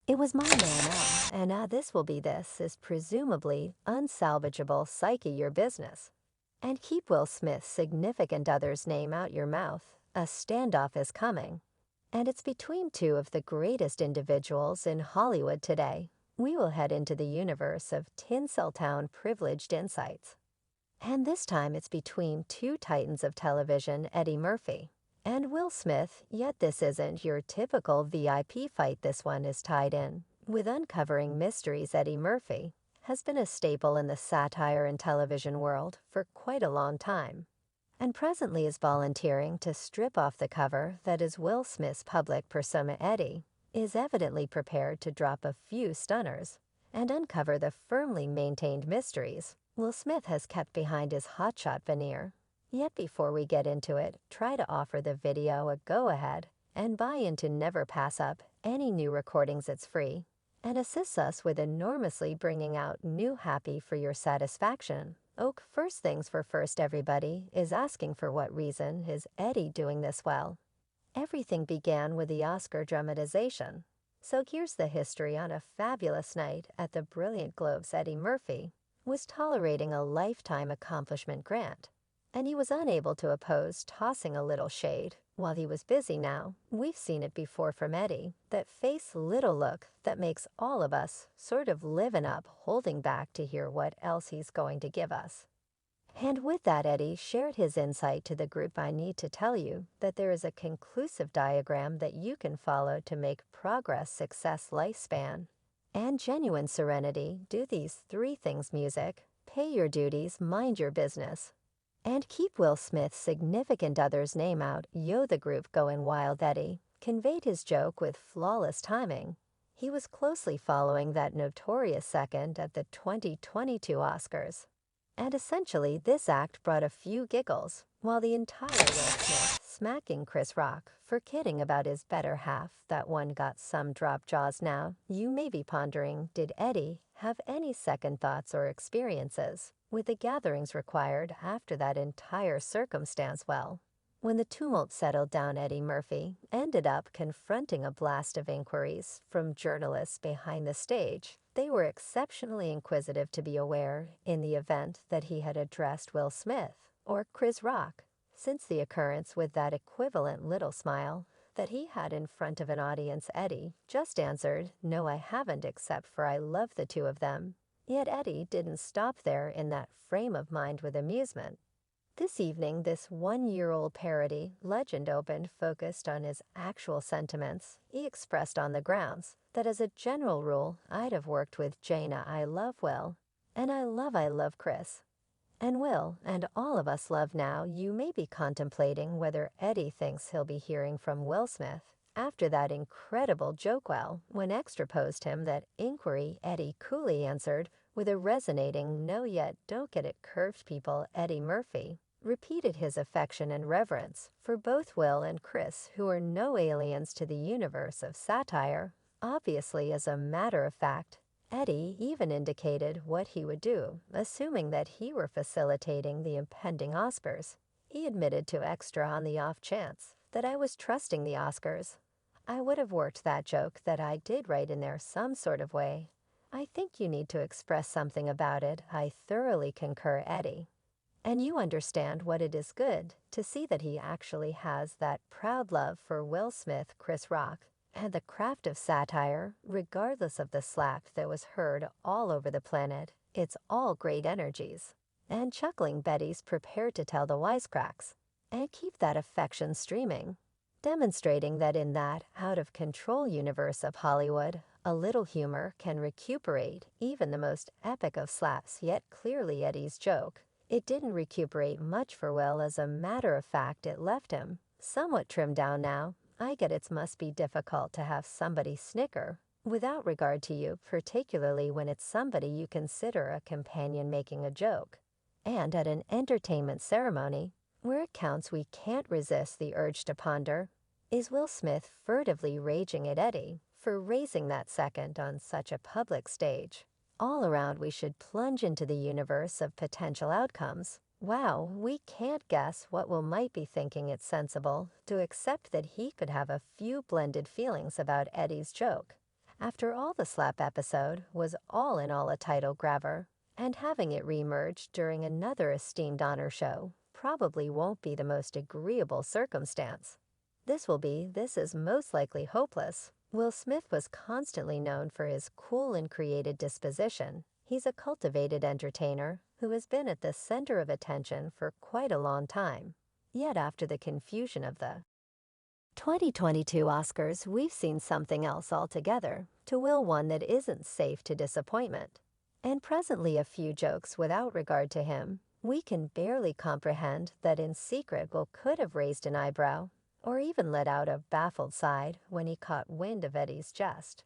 It was my man and this will be this is presumably unsalvageable psyche your business. And keep Will Smith's significant other's name out your mouth. A standoff is coming. And it's between two of the greatest individuals in Hollywood today. We will head into the universe of Tinseltown privileged insights. And this time it's between two titans of television, Eddie Murphy and Will Smith, yet this isn't your typical VIP fight. This one is tied in with uncovering mysteries. Eddie Murphy has been a staple in the satire and television world for quite a long time, and presently is volunteering to strip off the cover that is Will Smith's public persona. Eddie is evidently prepared to drop a few stunners and uncover the firmly maintained mysteries Will Smith has kept behind his hotshot veneer. Yet before we get into it, try to offer the video a go-ahead and buy into never pass up any new recordings. It's free and assists us with enormously bringing out new happy for your satisfaction. Oak, first things for first, everybody is asking for what reason is Eddie doing this well? Everything began with the Oscar dramatization. So here's the history. On a fabulous night at the Brilliant Globes, Eddie Murphy was tolerating a lifetime accomplishment grant, and he was unable to oppose tossing a little shade while he was busy. Now, we've seen it before from Eddie, that face little look that makes all of us sort of liven up, holding back to hear what else he's going to give us. And with that, Eddie shared his insight to the group. I need to tell you that there is a conclusive diagram that you can follow to make progress, success, lifespan, and genuine serenity. Do these three things: music, pay your duties, mind your business, and keep Will Smith's significant other's name out. Yo, the group going wild. Eddie conveyed his joke with flawless timing. He was closely following that notorious second at the 2022 Oscars. And essentially, this act brought a few giggles, while the entire Will Smith smacking Chris Rock for kidding about his better half. That one got some drop jaws. Now, you may be pondering, did Eddie have any second thoughts or experiences with the gatherings required after that entire circumstance? Well, when the tumult settled down, Eddie Murphy ended up confronting a blast of inquiries from journalists behind the stage. They were exceptionally inquisitive to be aware, in the event that he had addressed Will Smith or Chris Rock, since the occurrence with that equivalent little smile that he had in front of an audience. Eddie just answered, "No, I haven't, except for I love the two of them." Yet Eddie didn't stop there in that frame of mind with amusement. This evening, this one-year-old parody legend opened, focused on his actual sentiments. He expressed on the grounds that as a general rule, I'd have worked with Jaina. I love Will, and I love Chris. And Will, and all of us love. Now, you may be contemplating whether Eddie thinks he'll be hearing from Will Smith after that incredible joke. Well, when extraposed him that inquiry, Eddie coolly answered with a resonating no. Yet don't get it curved, people. Eddie Murphy repeated his affection and reverence for both Will and Chris, who are no aliens to the universe of satire. Obviously, as a matter of fact, Eddie even indicated what he would do, assuming that he were facilitating the impending Oscars. He admitted to extra on the off chance that I was trusting the Oscars. I would have worked that joke that I did right in there some sort of way. I think you need to express something about it. I thoroughly concur, Eddie. And you understand what it is good to see that he actually has that proud love for Will Smith, Chris Rock, and the craft of satire, regardless of the slap that was heard all over the planet. It's all great energies. And chuckling Betty's prepared to tell the wisecracks and keep that affection streaming, demonstrating that in that out-of-control universe of Hollywood, a little humor can recuperate even the most epic of slaps. Yet clearly Eddie's joke, it didn't recuperate much for Will. As a matter of fact, it left him somewhat trimmed down. Now, I get it must be difficult to have somebody snicker without regard to you, particularly when it's somebody you consider a companion making a joke. And at an entertainment ceremony, where it counts, we can't resist the urge to ponder, is Will Smith furtively raging at Eddie for raising that second on such a public stage? All around, we should plunge into the universe of potential outcomes. Wow, we can't guess what Will might be thinking. It's sensible to accept that he could have a few blended feelings about Eddie's joke. After all, the slap episode was all in all a title grabber, and having it reemerge during another esteemed honor show probably won't be the most agreeable circumstance. This is most likely hopeless. Will Smith was constantly known for his cool and creative disposition. He's a cultivated entertainer who has been at the center of attention for quite a long time. Yet after the confusion of the 2022 Oscars, we've seen something else altogether, to Will, one that isn't safe to disappointment. And presently a few jokes without regard to him. We can barely comprehend that in secret Will could have raised an eyebrow, or even let out a baffled sigh when he caught wind of Eddie's jest.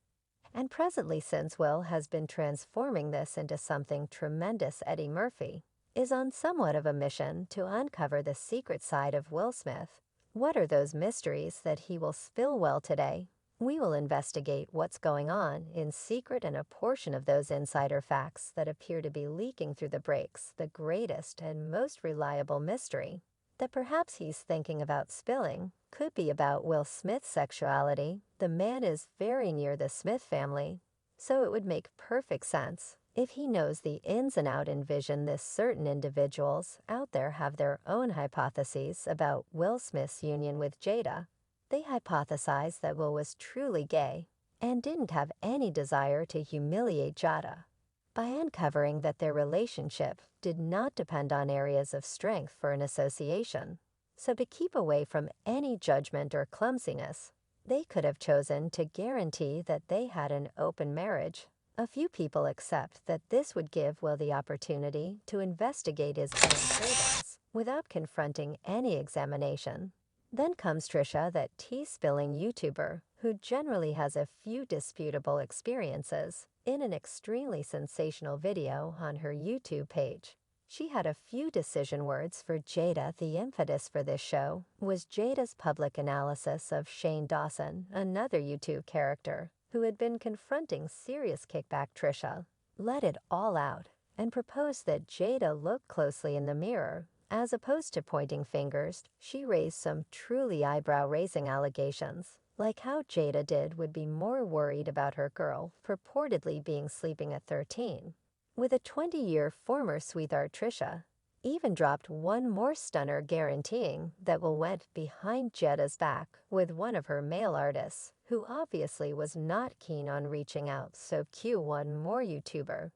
And presently, since Will has been transforming this into something tremendous, Eddie Murphy is on somewhat of a mission to uncover the secret side of Will Smith. What are those mysteries that he will spill? Well, today, we will investigate what's going on in secret and a portion of those insider facts that appear to be leaking through the breaks, the greatest and most reliable mystery that perhaps he's thinking about spilling could be about Will Smith's sexuality. The man is very near the Smith family, so it would make perfect sense if he knows the ins and outs. Envision this: certain individuals out there have their own hypotheses about Will Smith's union with Jada. They hypothesize that Will was truly gay and didn't have any desire to humiliate Jada. By uncovering that their relationship did not depend on areas of strength for an association, so to keep away from any judgment or clumsiness, they could have chosen to guarantee that they had an open marriage. A few people accept that this would give Will the opportunity to investigate his own cravings without confronting any examination. Then comes Trisha, that tea-spilling YouTuber who generally has a few disputable experiences. In an extremely sensational video on her YouTube page, she had a few decision words for Jada. The impetus for this show was Jada's public analysis of Shane Dawson, another YouTube character who had been confronting serious kickback. Trisha let it all out and proposed that Jada look closely in the mirror. As opposed to pointing fingers, she raised some truly eyebrow-raising allegations, like how Jada would be more worried about her girl purportedly being sleeping at 13 with a 20-year former sweetheart. Trisha even dropped one more stunner, guaranteeing that Will went behind Jada's back with one of her male artists, who obviously was not keen on reaching out. So cue one more YouTuber.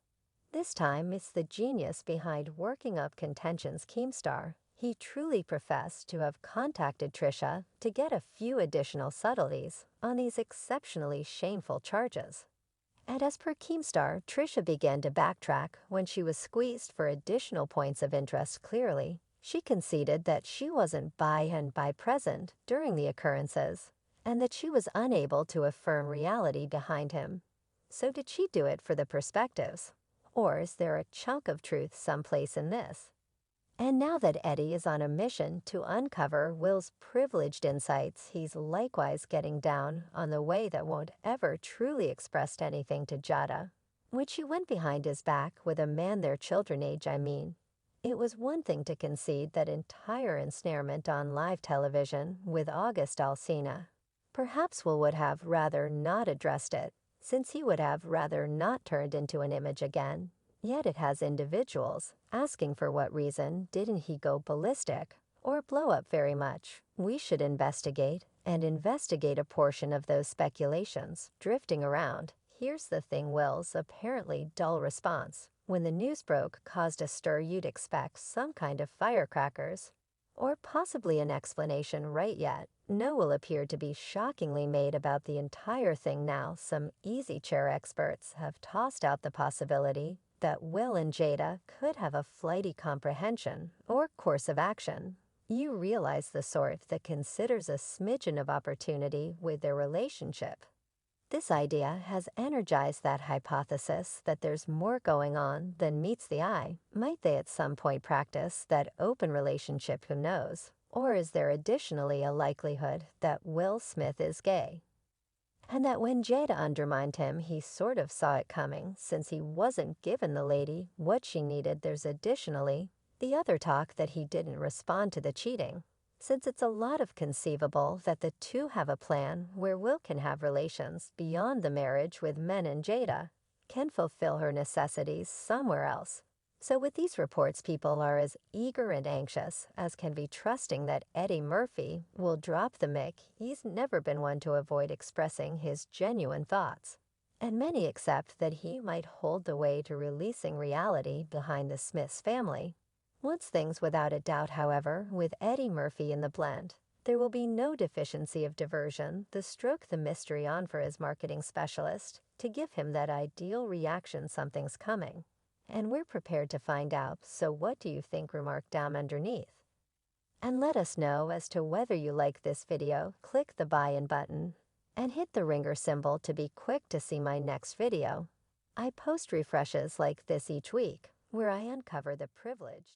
This time it's the genius behind working up contention's Keemstar. He truly professed to have contacted Trisha to get a few additional subtleties on these exceptionally shameful charges. And as per Keemstar, Trisha began to backtrack when she was squeezed for additional points of interest. Clearly, she conceded that she wasn't by present during the occurrences, and that she was unable to affirm reality behind him. So did she do it for the perspectives? Or is there a chunk of truth someplace in this? And now that Eddie is on a mission to uncover Will's privileged insights, he's likewise getting down on the way that won't ever truly expressed anything to Jada, which she went behind his back with a man their children age. It was one thing to concede that entire ensnarement on live television with August Alsina. Perhaps Will would have rather not addressed it, since he would have rather not turned into an image again. Yet it has individuals asking for what reason didn't he go ballistic or blow up very much. We should investigate a portion of those speculations drifting around. Here's the thing: Will's apparently dull response when the news broke caused a stir. You'd expect some kind of firecrackers, or possibly an explanation. Right, yet no will appear to be shockingly made about the entire thing. Now some easy chair experts have tossed out the possibility that Will and Jada could have a flighty comprehension or course of action. You realize the sort that considers a smidgen of opportunity with their relationship. This idea has energized that hypothesis that there's more going on than meets the eye. Might they at some point practice that open relationship? Who knows? Or is there additionally a likelihood that Will Smith is gay, and that when Jada undermined him, he sort of saw it coming since he wasn't given the lady what she needed? There's additionally the other talk that he didn't respond to the cheating, since it's a lot of conceivable that the two have a plan where Will can have relations beyond the marriage with Men and Jada, can fulfill her necessities somewhere else. So with these reports, people are as eager and anxious as can be trusting that Eddie Murphy will drop the mic. He's never been one to avoid expressing his genuine thoughts. And many accept that he might hold the way to releasing reality behind the Smiths family. Once things without a doubt, however, with Eddie Murphy in the blend, there will be no deficiency of diversion to stroke the mystery on for his marketing specialist to give him that ideal reaction something's coming. And we're prepared to find out, so what do you think? Remark down underneath. And let us know as to whether you like this video. Click the buy-in button and hit the ringer symbol to be quick to see my next video. I post refreshes like this each week, where I uncover the privileged